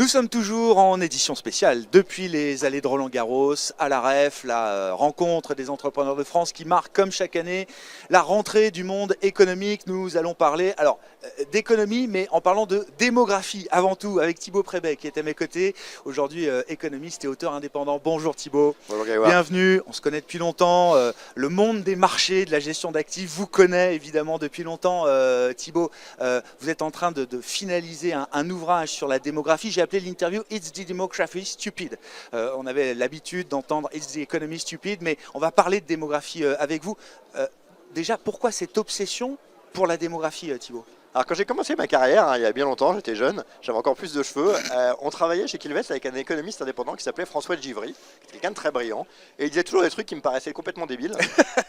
Nous sommes toujours en édition spéciale depuis les allées de Roland-Garros à la REF, la rencontre des entrepreneurs de France qui marque comme chaque année la rentrée du monde économique. Nous allons parler d'économie mais en parlant de démographie avant tout avec Thibaut Prébet qui est à mes côtés, aujourd'hui économiste et auteur indépendant. Bonjour Thibaut, bonjour Grégoire. Bienvenue, on se connaît depuis longtemps, le monde des marchés, de la gestion d'actifs vous connaît évidemment depuis longtemps. Thibaut, vous êtes en train de finaliser un ouvrage sur la démographie. J'ai appelé l'interview It's the Demography Stupid. On avait l'habitude d'entendre It's the Economy Stupid, mais on va parler de démographie avec vous. Déjà, pourquoi cette obsession pour la démographie, Thibaut ? Alors quand j'ai commencé ma carrière, il y a bien longtemps, j'étais jeune, j'avais encore plus de cheveux, on travaillait chez Quilvest avec un économiste indépendant qui s'appelait François Givry, qui était quelqu'un de très brillant, et il disait toujours des trucs qui me paraissaient complètement débiles,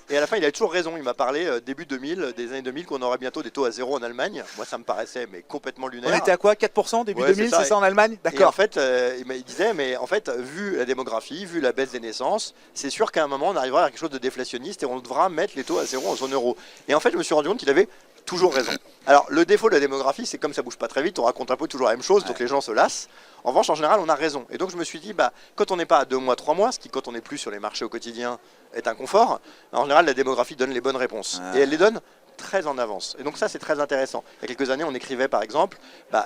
et à la fin il avait toujours raison, il m'a parlé début 2000, des années 2000, qu'on aurait bientôt des taux à zéro en Allemagne. Moi ça me paraissait mais complètement lunaire. On était à quoi, 4% début 2000, c'est ça en Allemagne? D'accord. Et en fait, il disait, mais en fait, vu la démographie, vu la baisse des naissances, c'est sûr qu'à un moment on arrivera à quelque chose de déflationniste et on devra mettre les taux à zéro en zone euro. Et en fait je me suis rendu compte qu'il avait toujours raison. Alors le défaut de la démographie, c'est comme ça bouge pas très vite, on raconte un peu toujours la même chose, donc les gens se lassent. En revanche, en général, on a raison. Et donc je me suis dit, quand on n'est pas à 2 mois, 3 mois, ce qui quand on n'est plus sur les marchés au quotidien est un confort, en général la démographie donne les bonnes réponses. Et elle les donne très en avance. Et donc ça c'est très intéressant. Il y a quelques années on écrivait par exemple,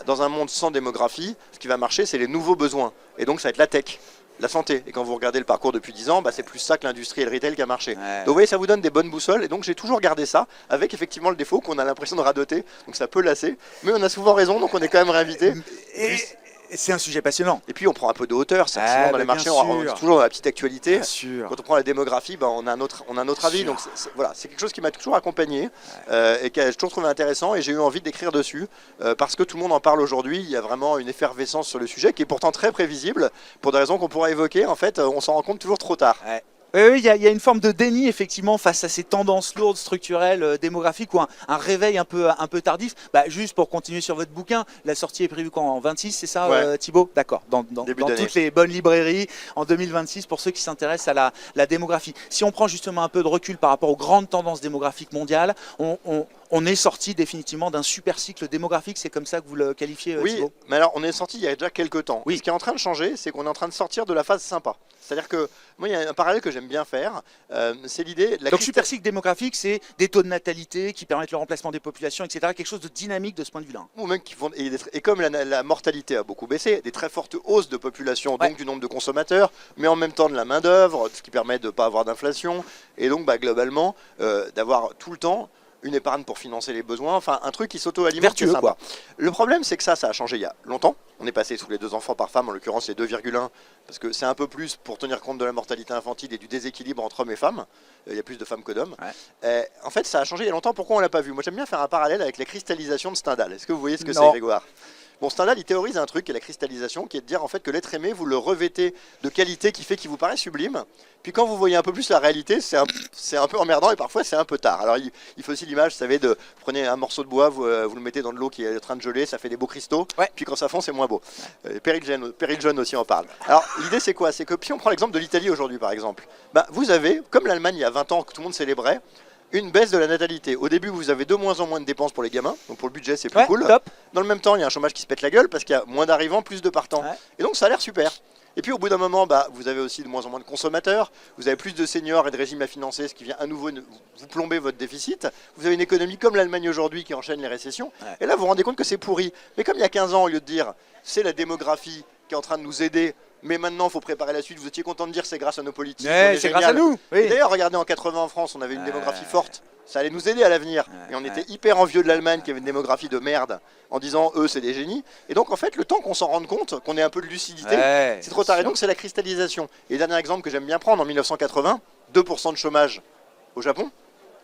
dans un monde sans démographie, ce qui va marcher c'est les nouveaux besoins. Et donc ça va être la tech, la santé. Et quand vous regardez le parcours depuis 10 ans, c'est plus ça que l'industrie et le retail qui a marché. Donc vous voyez, ça vous donne des bonnes boussoles. Et donc j'ai toujours gardé ça, avec effectivement le défaut qu'on a l'impression de radoter. Donc ça peut lasser. Mais on a souvent raison, donc on est quand même réinvité. C'est un sujet passionnant. Et puis on prend un peu de hauteur. Souvent dans les marchés, on est toujours dans la petite actualité. Quand on prend la démographie, on a un autre avis. Donc voilà, c'est quelque chose qui m'a toujours accompagné et que j'ai toujours trouvé intéressant. Et j'ai eu envie d'écrire dessus parce que tout le monde en parle aujourd'hui. Il y a vraiment une effervescence sur le sujet qui est pourtant très prévisible pour des raisons qu'on pourra évoquer. En fait, on s'en rend compte toujours trop tard. Oui, il y a une forme de déni effectivement face à ces tendances lourdes, structurelles, démographiques ou un réveil un peu tardif. Juste pour continuer sur votre bouquin, la sortie est prévue quand, en 26, c'est ça Thibaut? D'accord, dans toutes les bonnes librairies en 2026 pour ceux qui s'intéressent à la démographie. Si on prend justement un peu de recul par rapport aux grandes tendances démographiques mondiales, on est sorti définitivement d'un super cycle démographique, c'est comme ça que vous le qualifiez, Oui, Thibaut? mais alors on est sorti il y a déjà quelques temps. Oui. Ce qui est en train de changer, c'est qu'on est en train de sortir de la phase sympa. C'est-à-dire que moi, il y a un parallèle que j'aime bien faire, c'est l'idée... Donc super cycle démographique, c'est des taux de natalité qui permettent le remplacement des populations, etc. Quelque chose de dynamique de ce point de vue-là. Ou même et comme la mortalité a beaucoup baissé, des très fortes hausses de population, donc du nombre de consommateurs, mais en même temps de la main-d'œuvre, ce qui permet de ne pas avoir d'inflation, et donc globalement, d'avoir tout le temps une épargne pour financer les besoins, enfin un truc qui s'auto-alimente. Vertueux, quoi. Le problème, c'est que ça a changé il y a longtemps. On est passé sous les 2 enfants par femme, en l'occurrence les 2,1, parce que c'est un peu plus pour tenir compte de la mortalité infantile et du déséquilibre entre hommes et femmes. Il y a plus de femmes que d'hommes. En fait, ça a changé il y a longtemps. Pourquoi on l'a pas vu? Moi, j'aime bien faire un parallèle avec la cristallisation de Stendhal. Est-ce que vous voyez ce que c'est, Grégoire? Bon, Stendhal, il théorise un truc qui est la cristallisation, qui est de dire en fait que l'être aimé, vous le revêtez de qualité qui fait qu'il vous paraît sublime. Puis quand vous voyez un peu plus la réalité, c'est un peu emmerdant et parfois c'est un peu tard. Alors il faut aussi l'image, vous savez, vous prenez un morceau de bois, vous le mettez dans de l'eau qui est en train de geler, ça fait des beaux cristaux. Puis quand ça fond, c'est moins beau. Perry John aussi en parle. Alors l'idée c'est quoi? C'est que si on prend l'exemple de l'Italie aujourd'hui par exemple, vous avez, comme l'Allemagne il y a 20 ans que tout le monde célébrait, une baisse de la natalité. Au début, vous avez de moins en moins de dépenses pour les gamins, donc pour le budget, c'est plus cool. Top. Dans le même temps, il y a un chômage qui se pète la gueule parce qu'il y a moins d'arrivants, plus de partants. Et donc, ça a l'air super. Et puis, au bout d'un moment, vous avez aussi de moins en moins de consommateurs, vous avez plus de seniors et de régimes à financer, ce qui vient à nouveau vous plomber votre déficit. Vous avez une économie comme l'Allemagne aujourd'hui qui enchaîne les récessions. Et là, vous vous rendez compte que c'est pourri. Mais comme il y a 15 ans, au lieu de dire c'est la démographie qui est en train de nous aider, mais maintenant il faut préparer la suite, vous étiez content de dire c'est grâce à nos politiques. C'est grâce à nous. Oui. D'ailleurs, regardez en 80 en France, on avait une démographie forte. Ça allait nous aider à l'avenir. Et on était hyper envieux de l'Allemagne qui avait une démographie de merde en disant eux c'est des génies. Et donc en fait le temps qu'on s'en rende compte, qu'on ait un peu de lucidité, c'est trop tard. Et donc c'est la cristallisation. Et le dernier exemple que j'aime bien prendre, en 1980, 2% de chômage au Japon,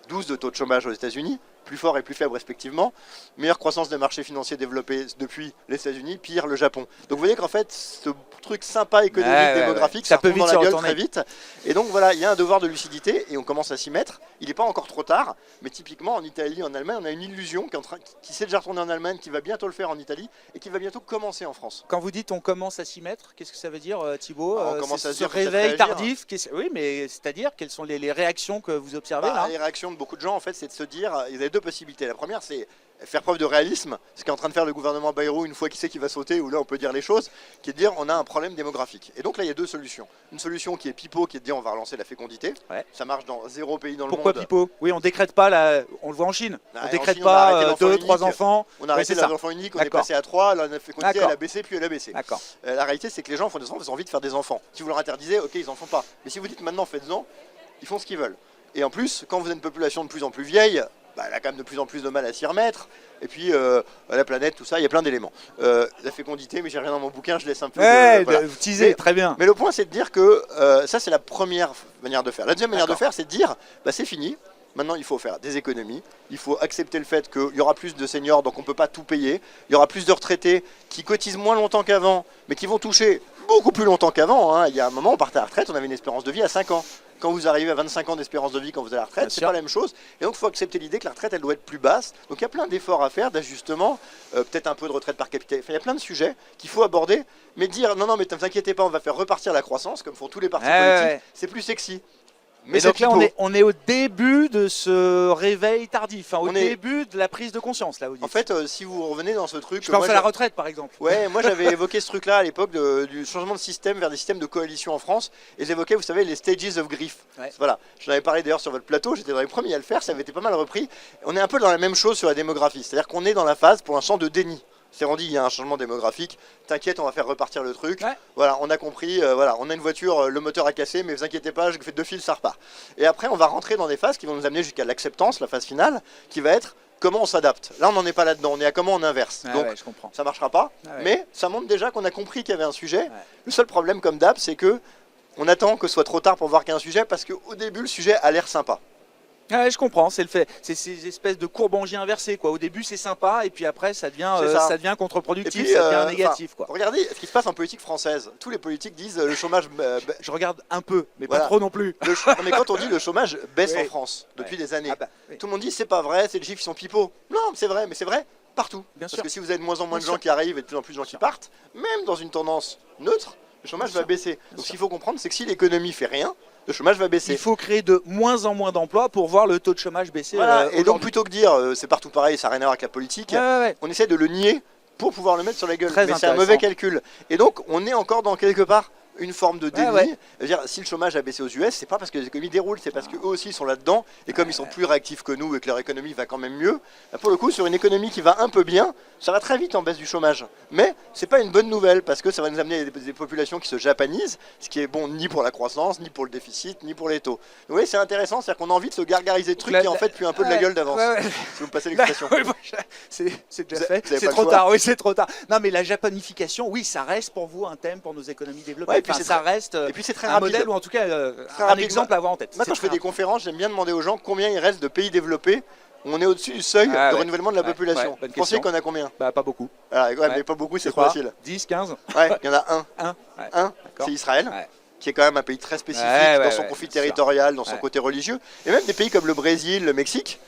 12 de taux de chômage aux États-Unis, plus fort et plus faible respectivement. Meilleure croissance des marchés financiers développés depuis les États-Unis, pire le Japon. Donc vous voyez qu'en fait, ce truc sympa économique, démographique, ça peut vite dans la gueule très vite. Et donc voilà, il y a un devoir de lucidité et on commence à s'y mettre. Il n'est pas encore trop tard, mais typiquement en Italie, en Allemagne, on a une illusion qui s'est déjà retournée en Allemagne, qui va bientôt le faire en Italie et qui va bientôt commencer en France. Quand vous dites on commence à s'y mettre, qu'est-ce que ça veut dire, Thibaut? On commence à se réveil tardif. Oui, mais c'est-à-dire quelles sont les réactions que vous observez là? Les réactions de beaucoup de gens, en fait, c'est de se dire, ils avaient deux possibilités. La première, c'est faire preuve de réalisme, ce qu'est en train de faire le gouvernement Bayrou une fois qu'il sait qu'il va sauter, où là on peut dire les choses, qui est de dire on a un problème démographique. Et donc là il y a deux solutions. Une solution qui est pipeau, qui est de dire on va relancer la fécondité. Ouais. Ça marche dans 0 pays dans le monde. Pourquoi pipeau? Oui, on décrète pas, on le voit en Chine. On décrète pas 2, 3 enfants. On a arrêté l'enfant unique, on est passé à 3, la fécondité elle a baissé, puis elle a baissé. La réalité c'est que les gens font des enfants, ils ont envie de faire des enfants. Si vous leur interdisez, ok ils en font pas. Mais si vous dites maintenant faites-en, ils font ce qu'ils veulent. Et en plus, quand vous avez une population de plus en plus vieille, elle a quand même de plus en plus de mal à s'y remettre. Et puis la planète, tout ça, il y a plein d'éléments. La fécondité, mais j'ai rien dans mon bouquin, je laisse un peu. Vous teasez, très bien. Mais le point, c'est de dire que ça, c'est la première manière de faire. La deuxième manière de faire, c'est de dire, c'est fini. Maintenant, il faut faire des économies. Il faut accepter le fait qu'il y aura plus de seniors, donc on ne peut pas tout payer. Il y aura plus de retraités qui cotisent moins longtemps qu'avant, mais qui vont toucher beaucoup plus longtemps qu'avant. Hein. Il y a un moment, on partait à la retraite, on avait une espérance de vie à 5 ans. Quand vous arrivez à 25 ans d'espérance de vie quand vous êtes à la retraite, c'est pas la même chose. Et donc il faut accepter l'idée que la retraite, elle doit être plus basse. Donc il y a plein d'efforts à faire, d'ajustement, peut-être un peu de retraite par capita. Enfin, il y a plein de sujets qu'il faut aborder. Mais dire non, mais ne vous inquiétez pas, on va faire repartir la croissance, comme font tous les partis politiques, c'est plus sexy. Mais donc là, on est au début de ce réveil tardif, au début de la prise de conscience. Là, en fait, si vous revenez dans ce truc... Je pense à la retraite, par exemple. Ouais, moi j'avais évoqué ce truc-là à l'époque du changement de système vers des systèmes de coalition en France. Et j'évoquais, vous savez, les stages of grief. Ouais. Voilà, j'en avais parlé d'ailleurs sur votre plateau, j'étais dans les premiers à le faire, ça avait été pas mal repris. On est un peu dans la même chose sur la démographie, c'est-à-dire qu'on est dans la phase, pour l'instant, de déni. C'est rendu, il y a un changement démographique. T'inquiète, on va faire repartir le truc. Ouais. Voilà, on a compris. Voilà, on a une voiture, le moteur a cassé, mais vous inquiétez pas, je fais 2 fils, ça repart. Et après, on va rentrer dans des phases qui vont nous amener jusqu'à l'acceptance, la phase finale, qui va être comment on s'adapte. Là, on n'en est pas là-dedans. On est à comment on inverse. Donc, je comprends. Ça marchera pas. Mais ça montre déjà qu'on a compris qu'il y avait un sujet. Le seul problème, comme d'hab, c'est que on attend que ce soit trop tard pour voir qu'il y a un sujet, parce qu'au début, le sujet a l'air sympa. Ouais, je comprends, c'est ces espèces de courbangies inversées, quoi. Au début c'est sympa et puis après ça devient contre-productif, ça devient négatif, quoi. Regardez ce qui se passe en politique française. Tous les politiques disent le chômage... Je regarde un peu, mais pas trop non plus. Non, mais quand on dit le chômage baisse en France depuis des années, tout le monde dit c'est pas vrai, c'est les chiffres qui sont pipeaux. Non, c'est vrai, mais c'est vrai partout. Parce que si vous avez de moins en moins de gens qui arrivent et de plus en plus de gens qui partent, même dans une tendance neutre, le chômage va baisser. Donc ce qu'il faut comprendre, c'est que si l'économie fait rien, le chômage va baisser. Il faut créer de moins en moins d'emplois pour voir le taux de chômage baisser. Voilà. Et donc plutôt que dire c'est partout pareil, ça n'a rien à voir avec la politique, on essaie de le nier pour pouvoir le mettre sur la gueule. Mais c'est un mauvais calcul. Et donc on est encore dans quelque part une forme de déni. Dire, si le chômage a baissé aux US, c'est pas parce que les économies déroulent, c'est parce qu'eux aussi sont là-dedans. Et comme ils sont plus réactifs que nous et que leur économie va quand même mieux, pour le coup, sur une économie qui va un peu bien, ça va très vite en baisse du chômage. Mais c'est pas une bonne nouvelle parce que ça va nous amener à des populations qui se japanisent, ce qui est bon ni pour la croissance, ni pour le déficit, ni pour les taux. Donc, oui, c'est intéressant, c'est-à-dire qu'on a envie de se gargariser de trucs qui en fait puent un peu de la gueule d'avance. Si vous me passez l'expression. C'est déjà fait. C'est trop tard. Oui, c'est trop tard. Non, mais la japanification, oui, ça reste pour vous un thème pour nos économies développées. Et puis ça reste un modèle ou en tout cas un exemple à avoir en tête. Moi, quand je fais des conférences, j'aime bien demander aux gens combien il reste de pays développés où on est au-dessus du seuil de renouvellement de la population. Vous pensez qu'on a combien? Pas beaucoup. Mais pas beaucoup, c'est trop facile. 10, 15. Ouais, il y en a un. C'est Israël. Qui est quand même un pays très spécifique dans son conflit territorial, dans son côté religieux. Et même des pays comme le Brésil, le Mexique,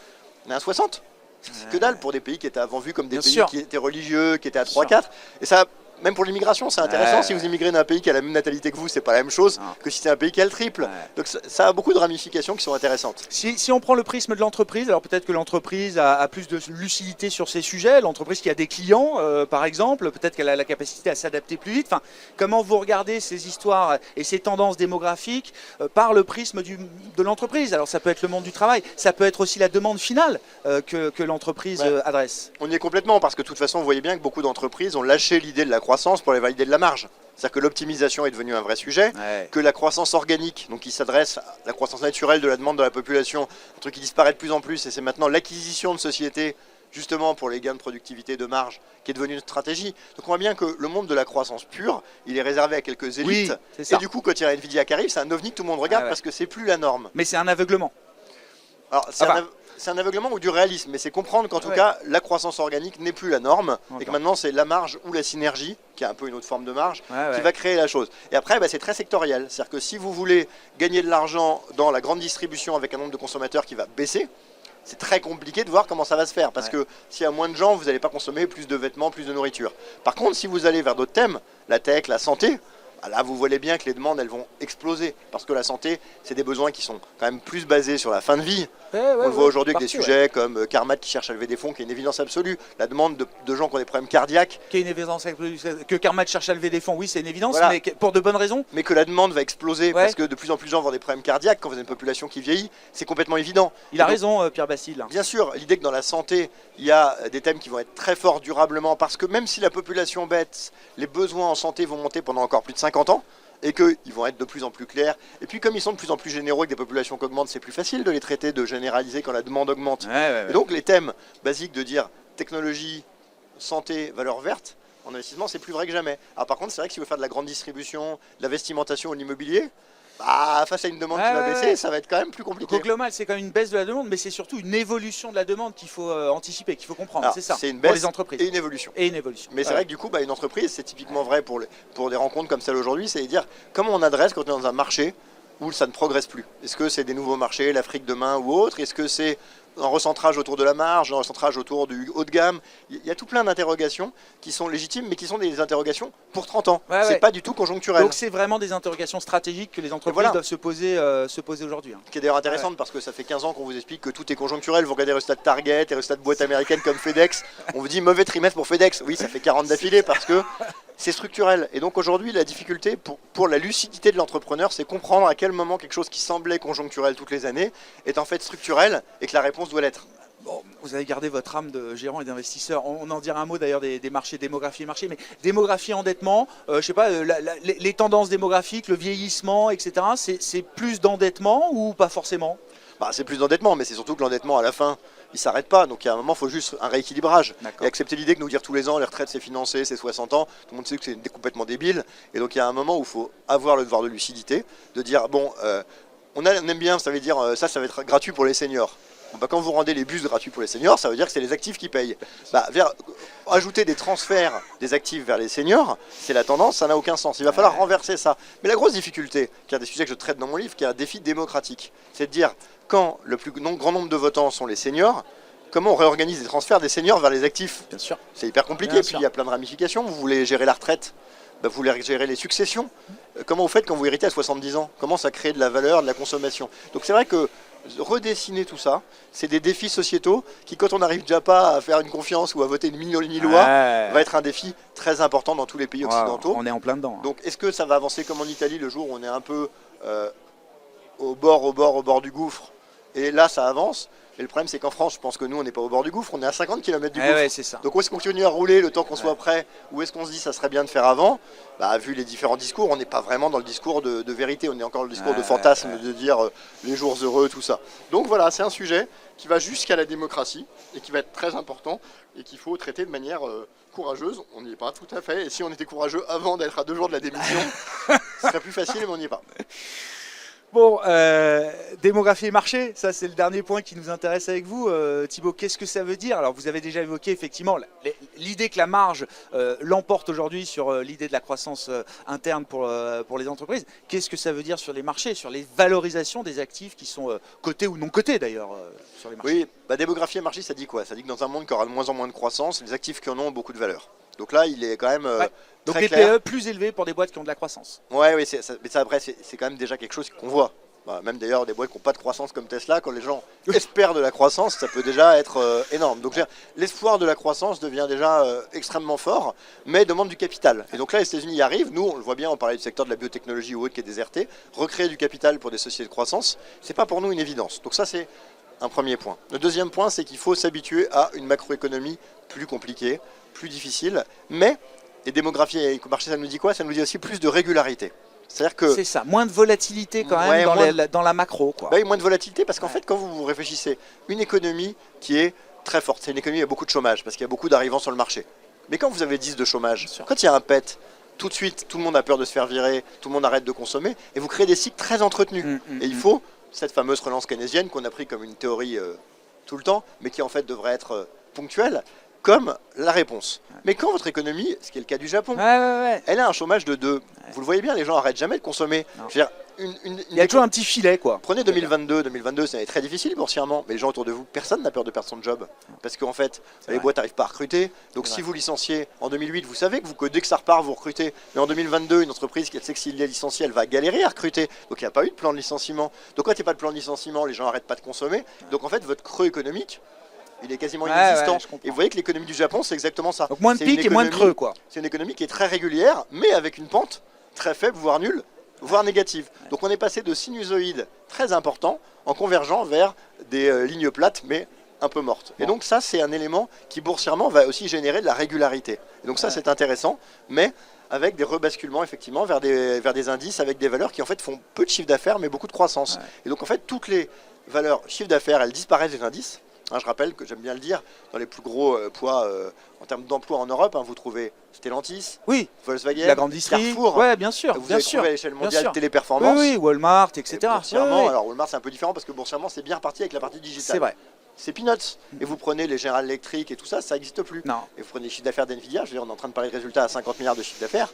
on est à 60. C'est que dalle pour des pays qui étaient avant vus comme des pays qui étaient religieux, qui étaient à 3-4. Et ça, même pour l'immigration, c'est intéressant. Si vous immigrez dans un pays qui a la même natalité que vous, c'est pas la même chose que si c'est un pays qui a le triple. Donc ça a beaucoup de ramifications qui sont intéressantes. Si on prend le prisme de l'entreprise, alors peut-être que l'entreprise a plus de lucidité sur ces sujets. L'entreprise qui a des clients, par exemple, peut-être qu'elle a la capacité à s'adapter plus vite. Enfin, comment vous regardez ces histoires et ces tendances démographiques par le prisme de l'entreprise? Alors ça peut être le monde du travail, ça peut être aussi la demande finale que l'entreprise adresse. On y est complètement, parce que de toute façon, vous voyez bien que beaucoup d'entreprises ont lâché l'idée de la croissance pour les valider de la marge. C'est-à-dire que l'optimisation est devenue un vrai sujet, que la croissance organique, donc qui s'adresse à la croissance naturelle de la demande de la population, un truc qui disparaît de plus en plus, et c'est maintenant l'acquisition de sociétés, justement pour les gains de productivité, de marge, qui est devenue une stratégie. Donc on voit bien que le monde de la croissance pure, il est réservé à quelques élites, et du coup quand il y a Nvidia qui arrive, c'est un ovni que tout le monde regarde parce que c'est plus la norme. Mais c'est un aveuglement. Alors, c'est un aveuglement ou du réalisme, mais c'est comprendre qu'en tout cas, la croissance organique n'est plus la norme, et que maintenant c'est la marge ou la synergie, qui est un peu une autre forme de marge, qui va créer la chose. Et après, c'est très sectoriel. C'est-à-dire que si vous voulez gagner de l'argent dans la grande distribution avec un nombre de consommateurs qui va baisser, c'est très compliqué de voir comment ça va se faire, parce que s'il y a moins de gens, vous n'allez pas consommer plus de vêtements, plus de nourriture. Par contre, si vous allez vers d'autres thèmes, la tech, la santé, Là, vous voyez bien que les demandes, elles vont exploser. Parce que la santé, c'est des besoins qui sont quand même plus basés sur la fin de vie. On le voit aujourd'hui avec des sujets comme Carmat qui cherche à lever des fonds, qui est une évidence absolue. La demande de gens qui ont des problèmes cardiaques. Qui est une évidence absolue. Que Carmat cherche à lever des fonds, oui, c'est une évidence, mais pour de bonnes raisons. Mais que la demande va exploser parce que de plus en plus de gens vont avoir des problèmes cardiaques. Quand vous avez une population qui vieillit, c'est complètement évident. Il a raison, Pierre Bastille. Bien sûr, l'idée que dans la santé, il y a des thèmes qui vont être très forts durablement, parce que même si la population baisse, les besoins en santé vont monter pendant encore plus de 50 ans, et qu'ils vont être de plus en plus clairs. Et puis comme ils sont de plus en plus généraux avec des populations qui augmentent, c'est plus facile de les traiter, de généraliser quand la demande augmente. Et donc les thèmes basiques de dire technologie, santé, valeur verte, en investissement, c'est plus vrai que jamais. Alors, par contre, c'est vrai que si vous voulez faire de la grande distribution, de la vestimentation ou de l'immobilier, face à une demande qui va baisser, ça va être quand même plus compliqué. Au global, c'est quand même une baisse de la demande, mais c'est surtout une évolution de la demande qu'il faut anticiper, qu'il faut comprendre. C'est ça, c'est une pour baisse les entreprises. Et une évolution. Mais c'est vrai que du coup, une entreprise, c'est typiquement vrai pour des rencontres comme celle aujourd'hui, c'est dire comment on adresse quand on est dans un marché où ça ne progresse plus. Est-ce que c'est des nouveaux marchés, l'Afrique demain ou autre? Est-ce que c'est un recentrage autour de la marge, un recentrage autour du haut de gamme? Il y a tout plein d'interrogations qui sont légitimes, mais qui sont des interrogations pour 30 ans. C'est pas du tout conjoncturel. Donc c'est vraiment des interrogations stratégiques que les entreprises doivent se poser aujourd'hui. Qui est d'ailleurs intéressante parce que ça fait 15 ans qu'on vous explique que tout est conjoncturel. Vous regardez les résultats de Target, les résultats de boîtes américaines comme FedEx, on vous dit mauvais trimestre pour FedEx. Oui, ça fait 40 d'affilée parce que c'est structurel. Et donc aujourd'hui, la difficulté pour la lucidité de l'entrepreneur, c'est comprendre à quel moment quelque chose qui semblait conjoncturel toutes les années est en fait structurel et que la réponse doit l'être. Bon, vous avez gardé votre âme de gérant et d'investisseur. On en dira un mot d'ailleurs des marchés, démographie et marché. Mais démographie, endettement, je sais pas, les tendances démographiques, le vieillissement, etc. C'est plus d'endettement ou pas forcément? C'est plus d'endettement, mais c'est surtout que l'endettement à la fin, il ne s'arrête pas. Donc il y a un moment, il faut juste un rééquilibrage. Et accepter l'idée que nous dire tous les ans, les retraites c'est financé, c'est 60 ans, tout le monde sait que c'est complètement débile. Et donc il y a un moment où il faut avoir le devoir de lucidité, de dire, bon, on aime bien, ça veut dire, ça va être gratuit pour les seniors. Quand vous rendez les bus gratuits pour les seniors, ça veut dire que c'est les actifs qui payent. Ajouter des transferts des actifs vers les seniors, c'est la tendance, ça n'a aucun sens. Il va falloir renverser ça. Mais la grosse difficulté, qui est un des sujets que je traite dans mon livre, qui est un défi démocratique, c'est de dire, quand le plus grand nombre de votants sont les seniors, comment on réorganise les transferts des seniors vers les actifs? Bien sûr. C'est hyper compliqué, puis il y a plein de ramifications. Vous voulez gérer la retraite, vous voulez gérer les successions. Comment vous faites quand vous héritez à 70 ans? Comment ça crée de la valeur, de la consommation? Donc c'est vrai que redessiner tout ça, c'est des défis sociétaux qui, quand on n'arrive déjà pas à faire une confiance ou à voter une mini-loi, va être un défi très important dans tous les pays occidentaux. On est en plein dedans. Donc est-ce que ça va avancer comme en Italie le jour où on est un peu au bord du gouffre, et là ça avance? Et le problème c'est qu'en France, je pense que nous on n'est pas au bord du gouffre, on est à 50 km du gouffre. C'est ça. Donc où est-ce qu'on continue à rouler le temps qu'on soit prêt? Ou est-ce qu'on se dit ça serait bien de faire avant? Vu les différents discours, on n'est pas vraiment dans le discours de vérité, on est encore dans le discours de fantasme, de dire les jours heureux, tout ça. Donc voilà, c'est un sujet qui va jusqu'à la démocratie et qui va être très important et qu'il faut traiter de manière courageuse. On n'y est pas tout à fait, et si on était courageux avant d'être à 2 jours de la démission, ce serait plus facile, mais on n'y est pas. Bon, démographie et marché, ça c'est le dernier point qui nous intéresse avec vous. Thibaut, qu'est-ce que ça veut dire? Alors vous avez déjà évoqué effectivement l'idée que la marge l'emporte aujourd'hui sur l'idée de la croissance interne pour les entreprises. Qu'est-ce que ça veut dire sur les marchés, sur les valorisations des actifs qui sont cotés ou non cotés d'ailleurs sur les marchés? Oui, démographie et marché, ça dit quoi? Ça dit que dans un monde qui aura de moins en moins de croissance, les actifs qui en ont beaucoup de valeur. Donc là, il est quand même donc très des PE plus élevés pour des boîtes qui ont de la croissance. Oui, mais ça après, c'est quand même déjà quelque chose qu'on voit. Même d'ailleurs des boîtes qui n'ont pas de croissance comme Tesla, quand les gens espèrent de la croissance, ça peut déjà être énorme. Donc l'espoir de la croissance devient déjà extrêmement fort, mais demande du capital. Et donc là, les États-Unis y arrivent. Nous, on le voit bien, on parlait du secteur de la biotechnologie ou autre qui est déserté. Recréer du capital pour des sociétés de croissance, c'est pas pour nous une évidence. Donc ça, c'est un premier point. Le deuxième point, c'est qu'il faut s'habituer à une macroéconomie plus compliquée, plus difficile, mais, et démographie et marché, ça nous dit quoi? Ça nous dit aussi plus de régularité. C'est-à-dire que c'est ça, moins de volatilité quand même dans la macro. Moins de volatilité parce qu'en fait, quand vous réfléchissez, une économie qui est très forte, c'est une économie avec beaucoup de chômage parce qu'il y a beaucoup d'arrivants sur le marché. Mais quand vous avez 10 de chômage, quand il y a un pet, tout de suite, tout le monde a peur de se faire virer, tout le monde arrête de consommer et vous créez des cycles très entretenus. Et il faut cette fameuse relance keynésienne qu'on a pris comme une théorie tout le temps, mais qui en fait devrait être ponctuelle, comme la réponse. Mais quand votre économie, ce qui est le cas du Japon, elle a un chômage de 2, vous le voyez bien, les gens n'arrêtent jamais de consommer. Je veux dire, Il y a toujours un petit filet, quoi. Prenez 2022. 2022, c'est une année très difficile boursièrement, mais les gens autour de vous, personne n'a peur de perdre son job. Parce qu'en fait, les boîtes n'arrivent pas à recruter. Donc si vous licenciez en 2008, vous savez que dès que ça repart, vous recrutez. Mais en 2022, une entreprise qui sait que s'il est licencié, elle va galérer à recruter. Donc il n'y a pas eu de plan de licenciement. Donc quand il n'y a pas de plan de licenciement, les gens n'arrêtent pas de consommer. Donc en fait, votre creux économique, il est quasiment inexistant. Et vous voyez que l'économie du Japon, c'est exactement ça. Donc moins de pics et moins de creux, quoi. C'est une économie qui est très régulière, mais avec une pente très faible, voire nulle, voire négative. Donc on est passé de sinusoïdes très importants en convergeant vers des lignes plates, mais un peu mortes. Et donc ça, c'est un élément qui boursièrement va aussi générer de la régularité. Et donc ça, c'est intéressant, mais avec des rebasculements effectivement vers des indices avec des valeurs qui en fait font peu de chiffre d'affaires, mais beaucoup de croissance. Et donc en fait, toutes les valeurs chiffre d'affaires, elles disparaissent des indices. Je rappelle que j'aime bien le dire, dans les plus gros poids en termes d'emploi en Europe, vous trouvez Stellantis, Volkswagen, la grande distrie, Carrefour, bien sûr, vous avez trouvé à l'échelle mondiale Téléperformance, Walmart, etc. Boursièrement, alors Walmart c'est un peu différent parce que boursièrement c'est bien reparti avec la partie digitale. C'est vrai. C'est peanuts. Et vous prenez les General Electric et tout ça, ça n'existe plus. Non. Et vous prenez les chiffres d'affaires d'NVIDIA, je veux dire, on est en train de parler de résultats à 50 milliards de chiffre d'affaires.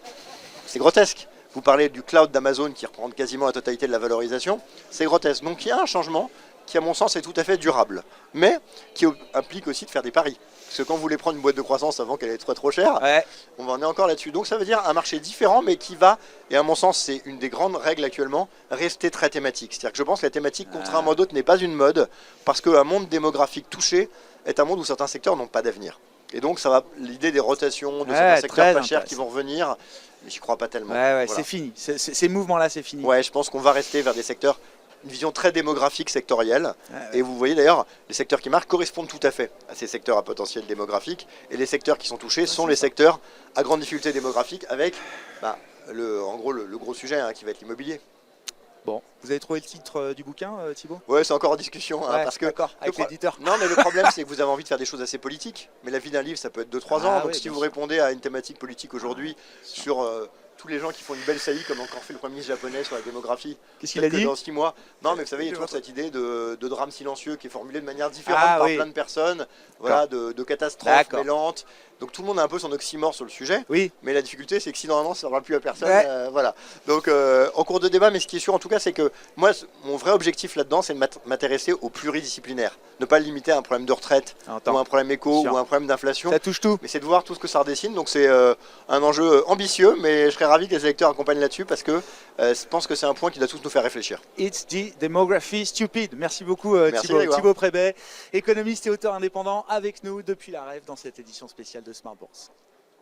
C'est grotesque. Vous parlez du cloud d'Amazon qui reprend quasiment la totalité de la valorisation. C'est grotesque. Donc il y a un changement qui, à mon sens, est tout à fait durable, mais qui implique aussi de faire des paris. Parce que quand vous voulez prendre une boîte de croissance avant qu'elle soit trop chère, on en est encore là-dessus. Donc ça veut dire un marché différent, mais qui va, et à mon sens, c'est une des grandes règles actuellement, rester très thématique. C'est-à-dire que je pense que la thématique, contrairement à d'autres, n'est pas une mode, parce qu'un monde démographique touché est un monde où certains secteurs n'ont pas d'avenir. Et donc ça va, l'idée des rotations, de certains secteurs pas chers qui vont revenir, mais j'y crois pas tellement. Voilà. C'est fini. Ces mouvements-là, c'est fini. Ouais, je pense qu'on va rester vers des secteurs, une vision très démographique, sectorielle. Et vous voyez d'ailleurs, les secteurs qui marquent correspondent tout à fait à ces secteurs à potentiel démographique. Et les secteurs qui sont touchés sont les secteurs à grande difficulté démographique, avec en gros le gros sujet qui va être l'immobilier. Bon, vous avez trouvé le titre du bouquin, Thibaut? Ouais, c'est encore en discussion. Parce que avec l'éditeur. Non, mais le problème, c'est que vous avez envie de faire des choses assez politiques. Mais la vie d'un livre, ça peut être 2-3 ans. Donc si vous répondez à une thématique politique aujourd'hui sur tous les gens qui font une belle saillie, comme encore fait le Premier ministre japonais sur la démographie, qu'est-ce qu'il a dit dans 6 mois. Non, mais vous savez, il y a toujours cette idée de drame silencieux qui est formulée de manière différente par plein de personnes, de catastrophes mêlantes. Donc tout le monde a un peu son oxymore sur le sujet. Mais la difficulté, c'est que si normalement ça ne parle plus à personne, voilà. Donc en cours de débat, mais ce qui est sûr en tout cas, c'est que moi, mon vrai objectif là-dedans, c'est de m'intéresser au pluridisciplinaire. Ne pas le limiter à un problème de retraite, ou un problème éco, ou un problème d'inflation. Ça touche tout. Mais c'est de voir tout ce que ça redessine. Donc c'est un enjeu ambitieux, mais je serais ravi que les électeurs accompagnent là-dessus parce que je pense que c'est un point qui doit tous nous faire réfléchir. It's the demography stupid. Merci beaucoup Merci, Thibaut Prébet, économiste et auteur indépendant avec nous depuis la Rêve dans cette édition spéciale de Smart Bourse.